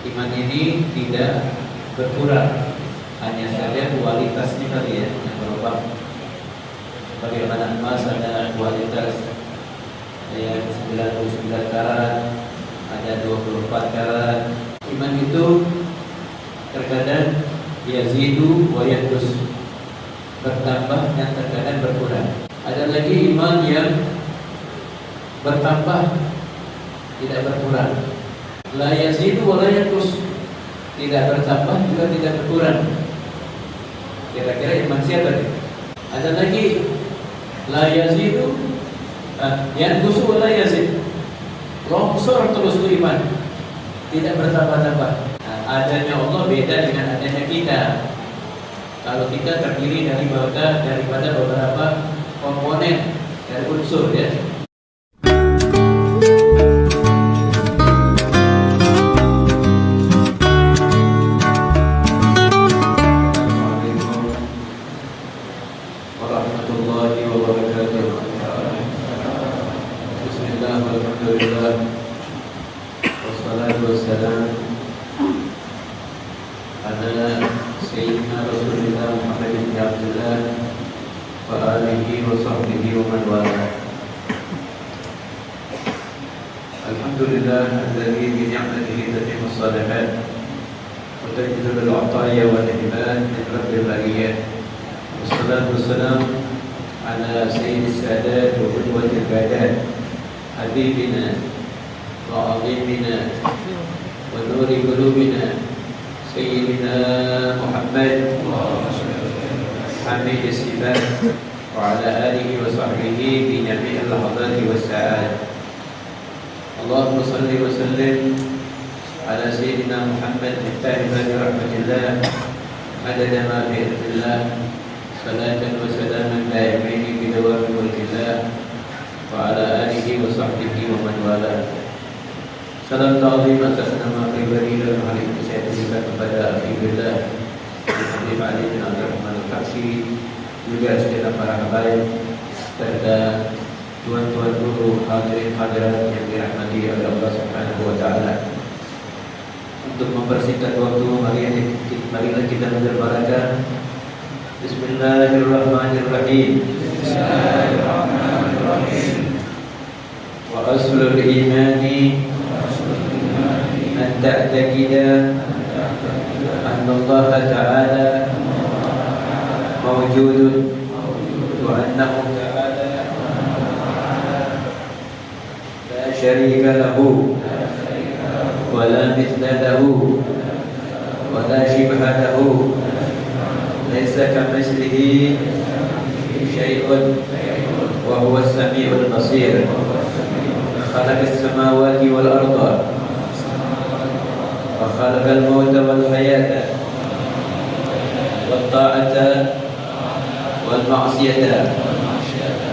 Iman ini tidak berkurang, hanya saja kualitasnya kali ya yang berubah. Bagaimana emas ada kualitas, ada 99 karat, ada 24 karat. Iman itu terkadang yazidu wa yanqus, bertambah dan terkadang berkurang. Ada lagi iman yang bertambah, tidak berkurang. La yazidu wa la yanqus, tidak bertambah juga tidak berkurang. Kira-kira iman siapa nih? Ada lagi la yazidu yanqus wa la yazid, longsor terus tuh iman, tidak bertambah-tambah. Adanya Allah beda dengan adanya kita. Kalau kita terdiri daripada beberapa komponen dari unsur ya. Assalamualaikum warahmatullahi wabarakatuh. Bismillah, alhamdulillah, wassalatu wassalam ala Sayyidina Rasulullah Muhammad bin Abdullah wa alihi wa sahbihi wa man wala. Alhamdulillah alladzi bi ni'matihi tatimmu shalihat wa tajidul al-'ataya wal ihsan min rabbil bariyah. Wassalatu wassalam ala sayyidis sadat wa qudwatil badat habibina wa 'azimina wa nuri qulubina Sayyidina Muhammad Hamid as-sifat wa ala alihi wa sahbihi bi jami'il lahadati was sa'ad. Allahumma salli wa sallim ala Sayyidina Muhammad miftah babi rahmatillah adada ma fi ilmillah, salatan wa salaman da'imaini bi dawami mulkillah wa ala alihi wa sahbihi wa man wala. Salam ta'zim atas nama pribadi dan hari ini saya berikan kepada Alhamdulillah Habib Ali bin Abdul Rahman Al-Faksi, juga segenap para habaib serta tuan-tuan guru hadirin hadirat yang dirahmati oleh Allah Subhanahu wa taala. Untuk mempersingkat waktu, marilah kita berbarakah. Bismillahirrahmanirrahim. Bismillahirrahmanirrahim. Wa aslul imani أن تعتقد أن الله تعالى موجود وأنه تعالى لا شريك له ولا مثل له ولا شبه له، ليس كمثله شيء وهو السميع البصير. خلق السماوات والأرض وخلق الموت والحياة والطاعة والمعصية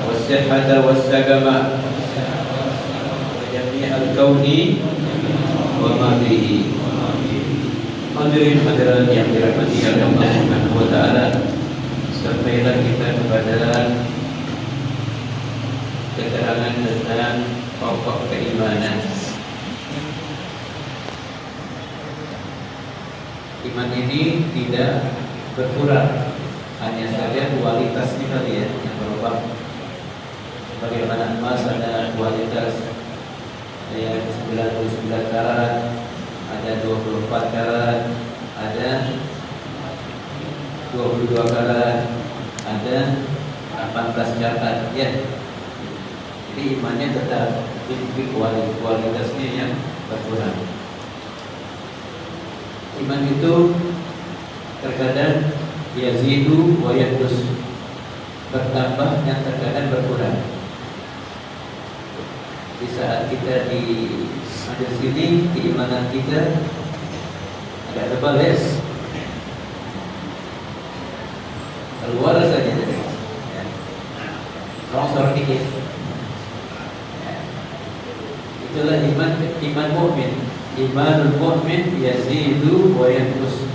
والصحة والسقم وجميع الكون وما فيه. Hadirin hadirat yang dirahmati oleh Allah Subhanahu wa taala, sampailah kita kepada keterangan tentang pokok keimanan. Iman ini tidak berkurang, hanya saja kualitasnya kali ya yang berubah. Bagaimana emas ada kualitas, ada 99 karat, ada 24 karat, ada 22 karat, ada 18 karat ya. Jadi imannya tetap, tapi kualitasnya yang berkurang. Iman itu terkadang yazidu wa yanqus, bertambah dan terkadang berkurang. Di saat kita di majelis ini, keimanan kita agak tebal ya, keluar saja ya. Sorong dikit ya. Itulah iman mukmin. Imanul mu'min yazidu wa yanqus,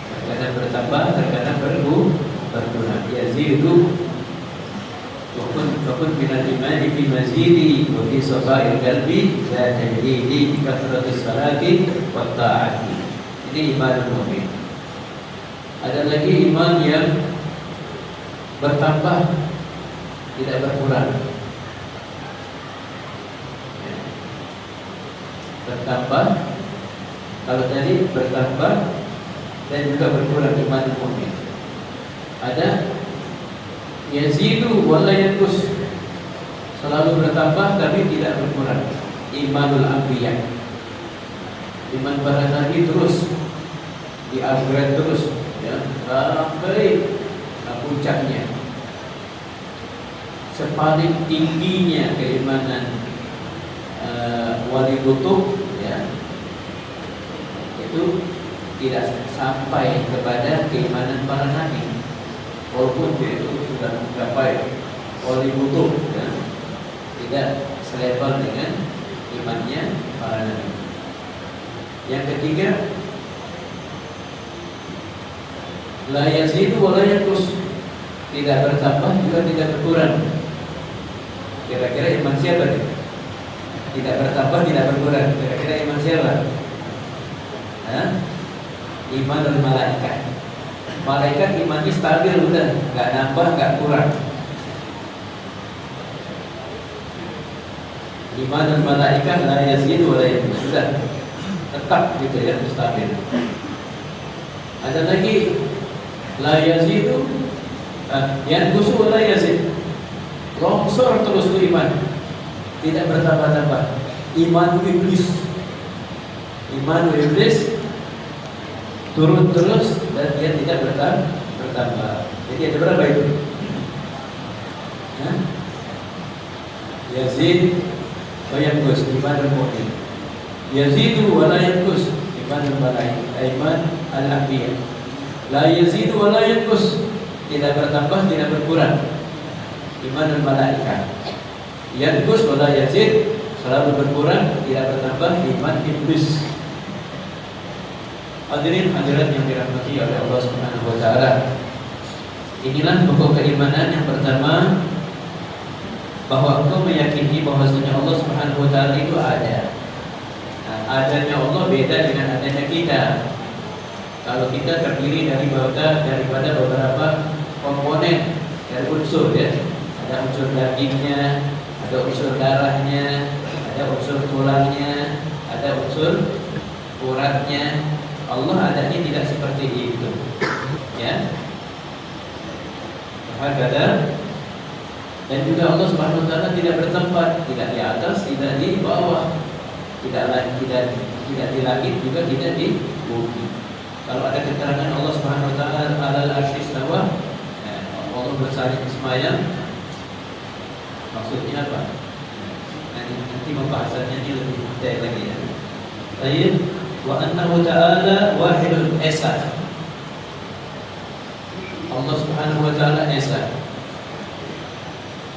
terkadang bertambah, terkadang berkurang. Yazidu وكن من الإيمان في مزيد وفي صفاء القلب لا تجديد بكثرة الصلاة والطاعة. Ini iman mukmin. Ada lagi iman yang bertambah, tidak berkurang. Bertambah, kalau tadi bertambah dan juga berkurang iman mukmin. Ada yazidu wa la yanqus, selalu bertambah tapi tidak berkurang. Imanul anbiya, iman para nabi terus di-upgrade terus, ya, sampai puncaknya. Sepaling tingginya keimanan wali kutub, ya, itu tidak sampai kepada keimanan para nabi, walaupun dia itu sudah mencapai wali kutub, ya, tidak selevel dengan imannya para nabi. Yang ketiga, la yazidu wa la yanqus, tidak bertambah juga tidak berkurang. Kira-kira iman siapa nih? Tidak bertambah tidak berkurang. Kira-kira iman siapa? Iman dari malaikat. Malaikat imannya stabil, udah, nggak nambah nggak kurang. Iman dan malaikat la yazidu wa la yanqus, sudah tetap gitu ya, stabil. Ada lagi la yazidu yanqusu wa la yazid, longsor terus tuh iman, tidak bertambah-tambah. Iman iblis turun terus dan dia tidak bertambah. Jadi ada berapa itu? Yazid wa yanqus, iman al-mu'min. Yazidu wa la yanqus, iman al-anbiya. La yazidu wa la yanqus, tidak bertambah tidak berkurang. Iman al-malaikat. Yanqus wa la yazid, selalu berkurang tidak bertambah. Iman iblis. Hadirin hadirat yang dirahmati oleh Allah Subhanahu wa taala. Inilah pokok keimanan yang pertama, bahwa engkau meyakini bahwasanya Allah Subhanahu wa taala itu ada. Adanya Allah beda dengan adanya kita. Kalau kita terdiri daripada beberapa komponen dari unsur, ya. Ada unsur dagingnya, ada unsur darahnya, ada unsur tulangnya, ada unsur uratnya. Allah adanya tidak seperti itu, ya. Hakada. Dan juga Allah Subhanahu wa taala tidak bertempat, tidak di atas, tidak di bawah, tidak di langit, juga tidak di bumi. Kalau ada keterangan Allah Subhanahu wa taala alal arsy istawa, Allah bersalin semayang, maksudnya apa? Nanti pembahasannya ini lebih detail lagi, ya. Baik, wa annahu ta'ala wahidul esa. Allah Subhanahu wa taala esa.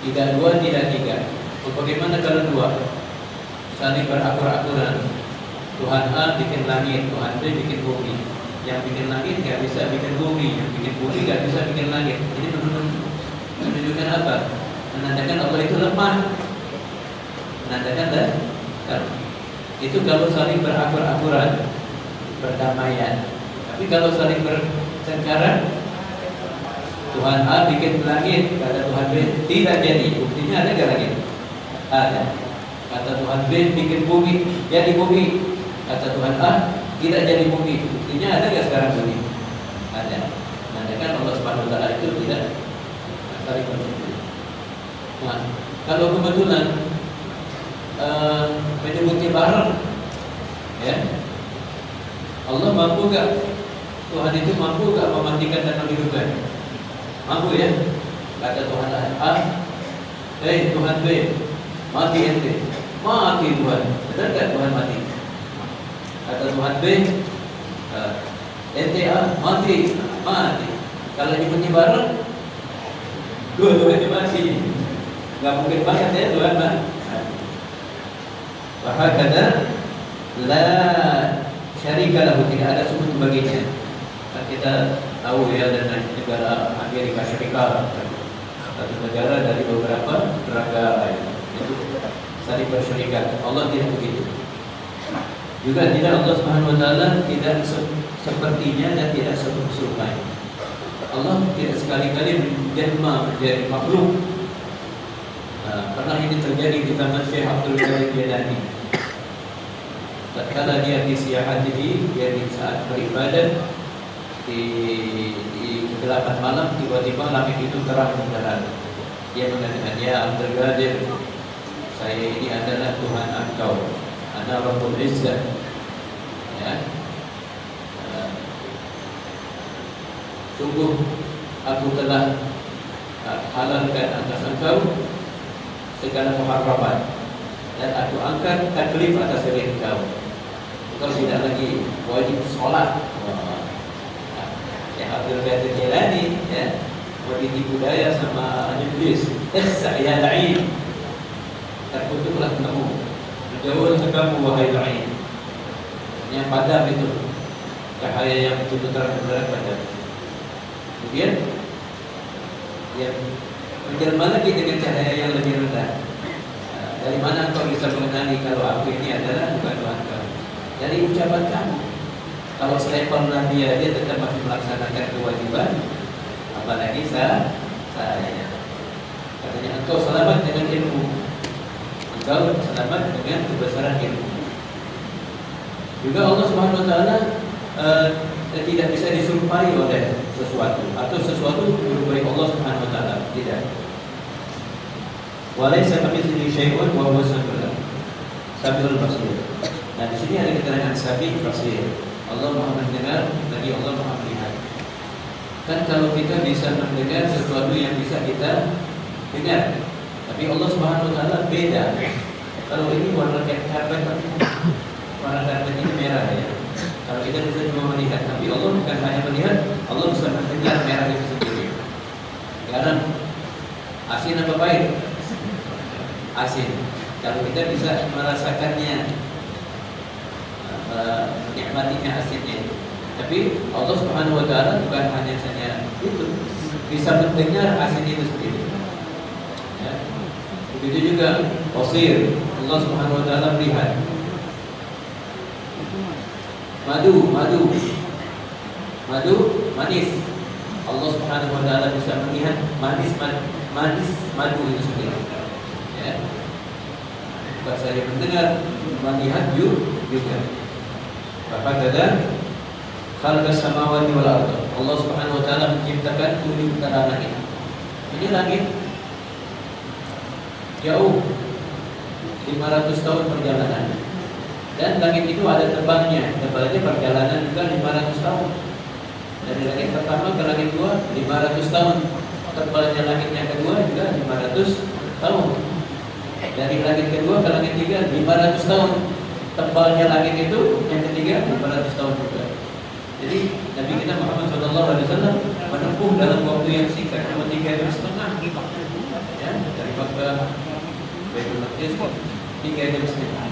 Tidak dua, tidak tiga. Bagaimana kalau dua? Saling berakur-akuran. Tuhan A bikin langit, Tuhan B bikin bumi. Yang bikin langit gak bisa bikin bumi, yang bikin bumi gak bisa bikin langit. Ini menunjukkan apa? Menandakan Allah itu lemah. Menandakan itu kalau saling berakur-akuran, berdamaian. Tapi kalau saling bertengkaran, Tuhan A bikin langit, kata Tuhan B tidak jadi. Buktinya ada gak langit? Ada. Kata Tuhan B bikin bumi, jadi bumi. Kata Tuhan A tidak jadi bumi. Buktinya ada gak sekarang bumi? Ada. Menandakan Allah Subhanahu wa taala itu tidak saling bertengkar. Nah, kalau kebetulan menyebutnya bareng, ya, Allah mampu gak? Tuhan itu mampu gak mematikan dan menghidupkan? Mampu, ya. Kata Tuhan A, Tuhan B, mati ente. Mati Tuhan. Benar tak Tuhan mati? Kata Tuhan B, ente A, mati. Kalau nyebutnya bareng, dua-duanya mati. Gak mungkin banget, ya, Tuhan mati. Bahakada la syarika lahu, tidak ada sekutu baginya. Kita tahu, ya, dan negara Amerika Serikat satu negara dari beberapa neraka lain. Itu saling bersyarikat. Allah tidak begitu. Juga tidak, Allah Subhanahu wa taala tidak sepertinya dan tidak serupa. Allah tidak sekali-kali menjelma menjadi makhluk. Pernah ini terjadi di zaman Syekh Abdul Qadir Jailani. Tatkala dia di siyahatihi, dia di saat beribadah di kegelapan malam, tiba-tiba langit itu terang benderang. Dia mengatakan, ya Abdul Qadir, saya ini adalah Tuhan engkau, ana Rabbul Izzah. Ya. Sungguh aku telah halalkan atas engkau segala muharramat dan aku angkat taklif atas diri engkau. Engkau tidak lagi wajib sholat. Ya Abdul Qadir Jailani, ya, wajib budaya sama iblis. Ihsa ya la'in, terkutuklah kamu, menjauhlah kamu wahai la'in. Yang padam itu cahaya yang begitu terang benderang padam. Kemudian yang menjelma lagi dengan cahaya yang lebih rendah. Dari mana engkau bisa mengenali kalau aku ini adalah bukan Tuhan kau? Dari ucapan kamu. Kalau selevel Nabi dia tetap masih melaksanakan kewajiban, apalagi saya. Katanya engkau selamat dengan ilmu, engkau selamat dengan kebesaran ilmu. Juga Allah Subhanahu wa taala tidak bisa diserupai oleh sesuatu atau sesuatu menyerupai Allah Subhanahu wa taala, tidak. Walaysa kamitslihi syai'un wa huwa as-sami'ul basir. Nah, di sini ada keterangan sami' basir. Allah Maha mendengar, tadi Allah Maha melihat. Kan kalau kita bisa mendengar sesuatu yang bisa kita dengar, tapi Allah Subhanahu wa taala beda. Kalau ini warna karpet, warna karpet ini merah ya. Kalau kita bisa cuma melihat, tapi Allah bukan hanya melihat, Allah bisa mendengar merah itu sendiri. Garam, asin apa pahit? Asin. Kalau kita bisa merasakannya, menikmatinya asinnya. Tapi Allah Subhanahu wa taala bukan hanya saja itu, bisa mendengar asin itu sendiri. Ya. Begitu juga Basir, Allah Subhanahu wa taala melihat. Madu, manis. Allah Subhanahu wa taala bisa melihat manis madu itu sendiri. Ya. Bukan saja mendengar, melihat juga. Bahkan ada khalqas samawati wal ardh. Allah Subhanahu wa taala menciptakan 7 utara langit. Ini langit jauh 500 tahun perjalanan. Dan langit itu ada tebalnya perjalanan juga 500 tahun. Dari langit pertama ke langit kedua 500 tahun. Tebalnya langit yang kedua juga 500 tahun. Dari langit kedua ke langit tiga 500 tahun. Tebalnya langit itu yang ketiga 500 tahun juga. Jadi Nabi kita Muhammad SAW menempuh dalam waktu yang singkat, cuma 3 jam setengah. Ya, dari Makkah Baitul Maqdis 3 jam setengah.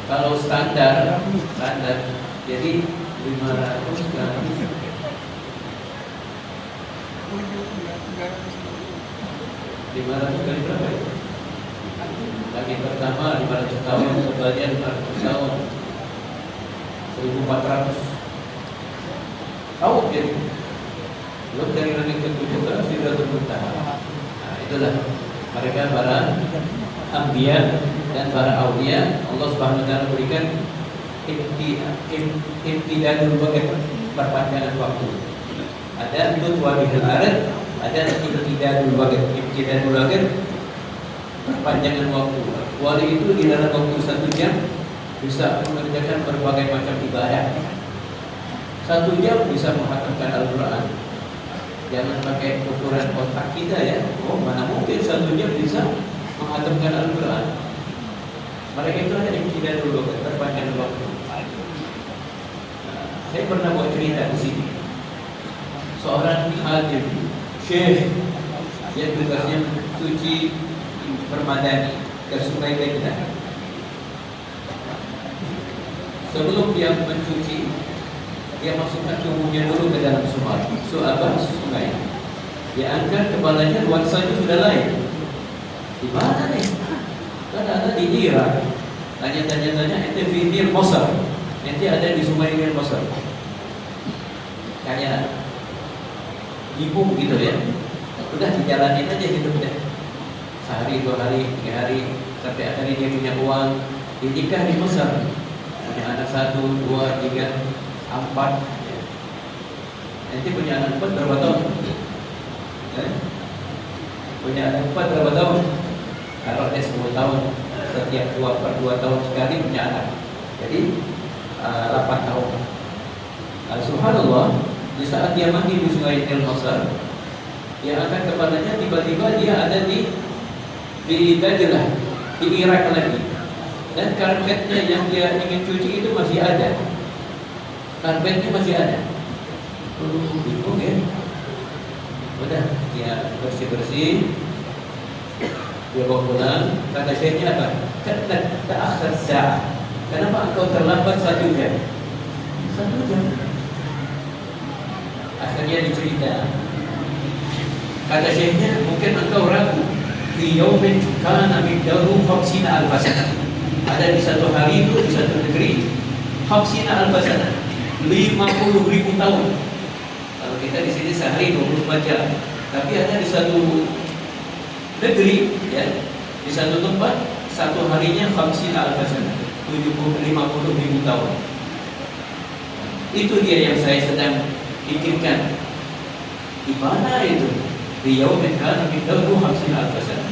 Kalau standar jadi 500 kali berapa ya? Langit pertama 500 tahun, tebalnya 500 tahun, 1400 tahun jadi. Belum dari langit ke-7 ke Sidratul Muntaha. Nah, itulah mereka para anbiya dan para aulia. Allah Subhanahu wa taala berikan imtidadul waqt, perpanjangan waktu. Ada nutwa bihil arad, ada imtidadul waqt. Imtidadul waqt perpanjangan waktu. Wali itu di dalam waktu 1 jam bisa mengerjakan berbagai macam ibadah. 1 jam bisa menghatamkan Al-Quran. Jangan pakai ukuran otak kita ya. Oh, mana mungkin 1 jam bisa menghatamkan Al-Quran. Mereka itu ada yang tidak dulu perpanjangan waktu. Saya pernah buat cerita di sini. Seorang hakim, syekh, yang tugasnya mencuci permadani ke sungai Begdah. Sebelum dia mencuci, dia masukkan tubuhnya dulu ke dalam sungai. Sungai. Dia angkat kepalanya, nuansa itu sudah lain. Di mana nih? Kan ada di Irak. Tanya, ente di Nil Masar. Ente ada di sungai Nil Masar. Kayak ibu gitu ya. Udah dijalanin aja hidup deh. Sehari, 2 hari, 3 hari, sampai akhirnya dia punya uang. Dia nikah di Masar. Punya anak 1, 2, 3, 4. Ente punya anak 4 berapa tahun? Punya anak 4 berapa tahun? Kalau dia 10 tahun, setiap 2 tahun sekali punya anak. Jadi 8 tahun. Subhanallah, di saat dia mandi di sungai Nil Masar, dia angkat kepalanya, tiba-tiba dia ada di Dajlah, di Irak lagi. Dan karpetnya yang dia ingin cuci itu masih ada. Karpetnya masih ada. Bingung ya. Udah, dia bersih-bersih. Dia bawa pulang. Kata syekhnya apa? Tak akhir sa'ah. Kenapa engkau terlambat 1 jam? 1 jam. Akhirnya dicerita. Kata syekhnya, mungkin engkau ragu. Fi yaumin kana miqdaruhu 50,000 sanah. Ada di satu hari itu, di satu negeri 50,000 sanah. 50.000 tahun. Kalau kita di sini sehari 24 jam. Tapi ada di satu negeri, ya, di satu tempat, satu harinya 50,000 sanah. 50.000 tahun. Itu dia yang saya sedang pikirkan. Di mana itu? Yaumin kana miqdaruhu 50,000 sanah.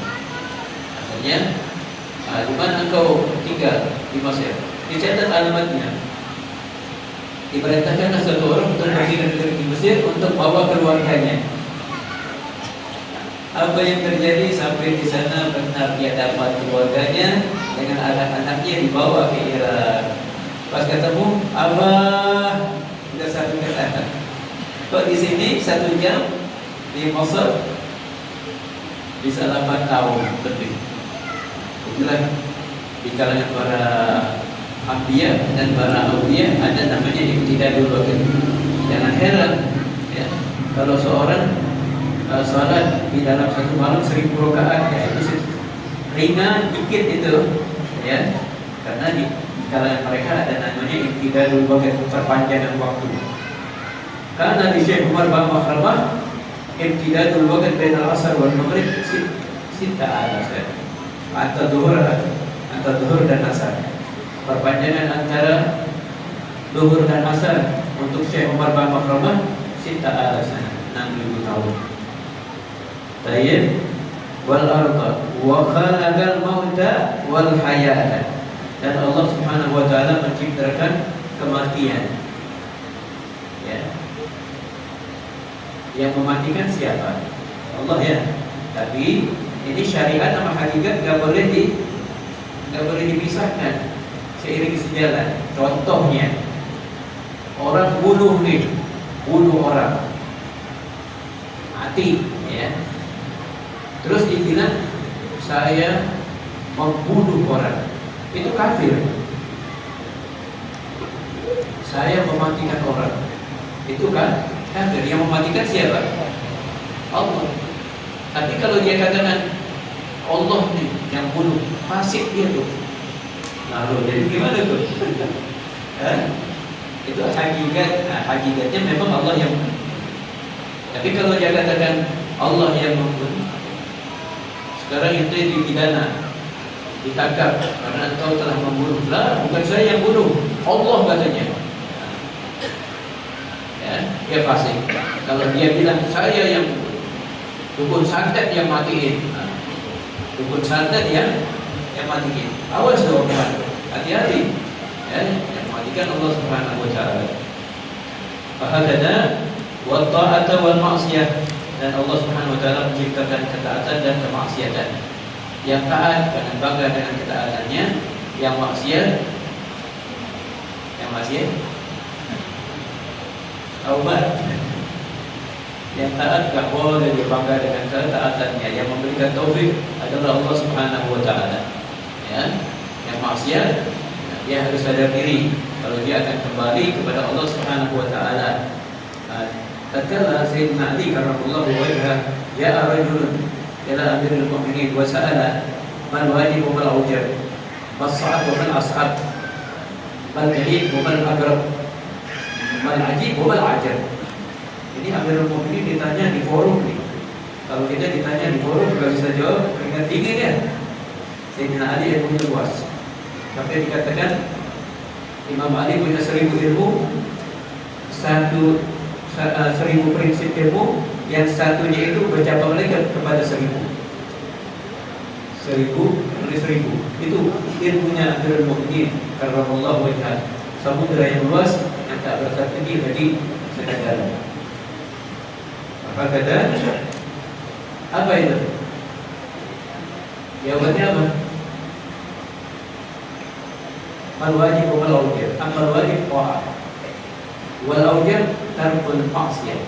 Artinya, di mana engkau tinggal di Mesir? Dicatat alamatnya. Diperintahkan satu orang untuk pergi di Mesir untuk bawa keluarganya. Apa yang terjadi sampai di sana benar dia dapat keluarganya dengan anak-anaknya dibawa ke Irak. Pas ketemu, Abah, sudah 1 kata. Kok di sini 1 jam? Di Mesir bisa 8 tahun lebih. Itulah di kalangan para Anbiya dan para Awliya ada namanya imtidadul waqt. Jangan heran ya, kalau seorang salat di dalam satu malam 1000 rakaat, ya itu ringan dikit itu ya, karena di kalangan mereka ada namanya imtidadul waqt, perpanjangan waktu. Karena di Syekh Umar bin Khattab imtidadul waqt bainal asar wal maghrib 6 asar. Antara zuhur dan asar. Perpanjangan antara zuhur dan asar untuk Syekh Umar bin Khattab 6,000 tahun. Tayyib wal arda wa khalaqal mauta wal hayata. Dan Allah Subhanahu wa taala menciptakan kematian. Ya. Yang mematikan siapa? Allah ya. Tapi ini syariat sama hakikat nggak boleh dipisahkan, seiring sejalan. Contohnya orang bunuh orang mati, ya. Terus dibilang saya membunuh orang, itu kafir. Saya mematikan orang, itu kan kafir. Yang mematikan siapa? Allah. Tapi kalau dia katakan Allah nih yang bunuh, fasik dia tuh. Lalu jadi gimana tuh? Itu hakikat. Hakikatnya memang Allah yang bunuh. Tapi kalau dia katakan Allah yang membunuh, sekarang itu dipidana, ditangkap karena engkau telah membunuh. Lah, bukan saya yang bunuh, Allah katanya. Ya, dia fasik. Kalau dia bilang saya yang bunuh, dukun santet yang matiin. Dukun santet yang matiin. Awas dong, hati-hati. Ya, yang matikan Allah Subhanahu wa taala. Fahadana wa ta'ata wal ma'siyah. Dan Allah Subhanahu wa taala menciptakan ketaatan dan kemaksiatan. Yang taat jangan bangga dengan ketaatannya, yang maksiat taubat. Yang taat gak boleh dibangga dengan ketaatannya. Yang memberikan taufik adalah Allah Subhanahu wa taala. Ya, yang maksiat dia harus sadar diri kalau dia akan kembali kepada Allah Subhanahu wa taala. tatkala Sayyidina Ali karramallahu wajhah ja'a rajulun ila Amirul Mukminin wa sa'ala mal wajib wa mal awjab, mas sa'ab wa mal ashab, mal kahib wa mal agrab, mal ajib wa mal ajab. Ini Amirul Mukminin ditanya di forum nih. Kalau kita ditanya di forum nggak bisa jawab, keringat dingin ya. Sayyidina Ali yang punya luas. Sampai dikatakan Imam Ali punya 1000 ilmu, 1000 prinsip ilmu, yang satunya itu bercabang lagi kepada 1000. 1000 dari 1000. Itu ilmunya Amirul Mukminin karramallahu wajhah. Samudra yang luas yang tak bertertinggi bagi sekadar. Apa kata? Apa itu? Jawabannya apa? Mal wajib wal awjab. Amal wajib ta'ah. Wal awjab tarkul maksiyah.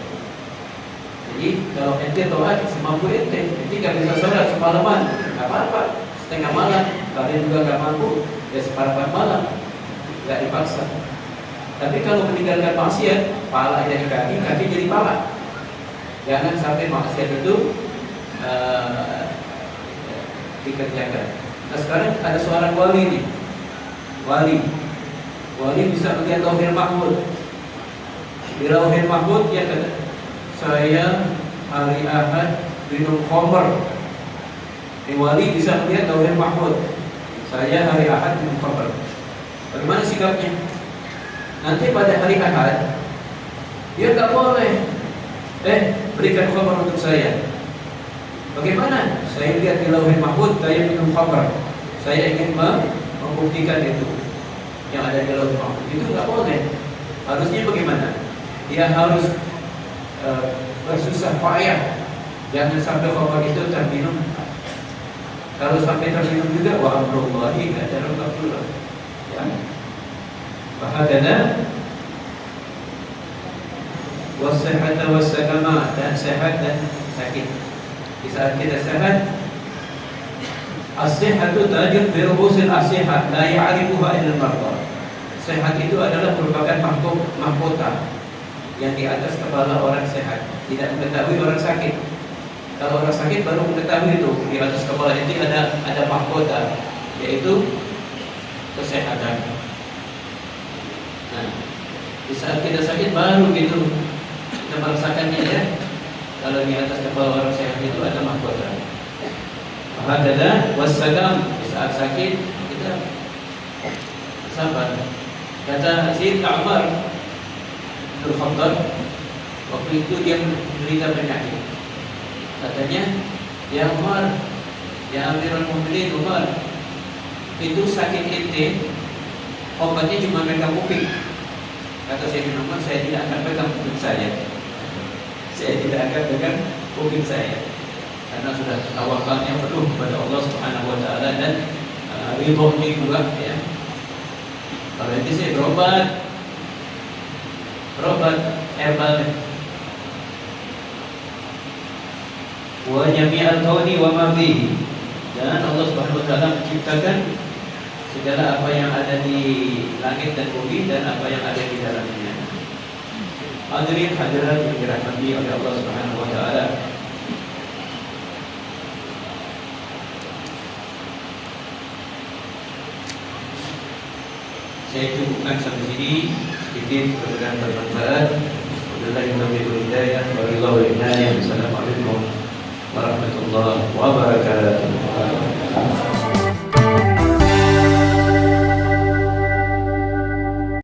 Jadi kalau ente taat semampu ente nggak bisa sholat semalaman, nggak apa-apa. Setengah malam, kalian juga nggak mampu, ya seperempat malam, nggak dipaksa. Tapi kalau meninggalkan maksiat, pala jadi kaki, kaki jadi pala. Jangan sampai maksiat itu dikerjakan. Nah sekarang ada seorang wali nih, wali bisa melihat Lauhul Mahfuz. Di Lauhul Mahfuz dia kata, saya hari Ahad minum khamr. Di wali bisa melihat Lauhul Mahfuz, saya hari Ahad minum khamr. Bagaimana sikapnya? Nanti pada hari Ahad dia tak boleh berikan khamr untuk saya. Bagaimana? Saya lihat di Lauhul Mahfuz saya minum khamr. Saya ingin membuktikan itu yang ada di Lauhul Mahfuz. Itu nggak boleh. Harusnya bagaimana? Dia harus bersusah payah. Jangan sampai khamr itu terminum. Kalau sampai terminum juga, wa amrullahi ajarul maqbulah. Ya. Bahagana wasihata wassaqama, dan sehat dan sakit. Di saat kita sehat, as-sihhatu tajud bi rubusil as-sihhat la ya'rifuha illa al-marda. Sehat itu adalah merupakan mahkota yang di atas kepala orang sehat, tidak mengetahui orang sakit. Kalau orang sakit baru mengetahui itu di atas kepala ini ada mahkota, yaitu kesehatan. Nah, di saat kita sakit baru gitu kita merasakannya ya. Kalau di atas kepala orang sehat itu ada mahkota. Hakada wassaqam, di saat sakit kita sabar. Kata Sayyidina Umar bin Khattab, waktu itu dia menderita penyakit. Katanya, ya Umar, ya Amirul Mukminin Umar, itu sakit ente, obatnya cuma pegang kuping. Kata Sayyidina Umar, saya tidak akan pegang kuping saya. Saya tidak akan pegang kuping saya, karena sudah tawakalnya penuh kepada Allah Subhanahu wa taala dan ridhonya juga ya. Kalau ini saya berobat herbal. Wa jami'al kauni wa ma fihi, dan Allah Subhanahu wa taala menciptakan segala apa yang ada di langit dan bumi dan apa yang ada di dalamnya. Hadirin hadirat yang dirahmati oleh Allah Subhanahu wa taala. Saya cukupkan sampai sini, sedikit mudah-mudahan bermanfaat. Wabillahi taufiq wal hidayah. Wassalamualaikum warahmatullahi wabarakatuh.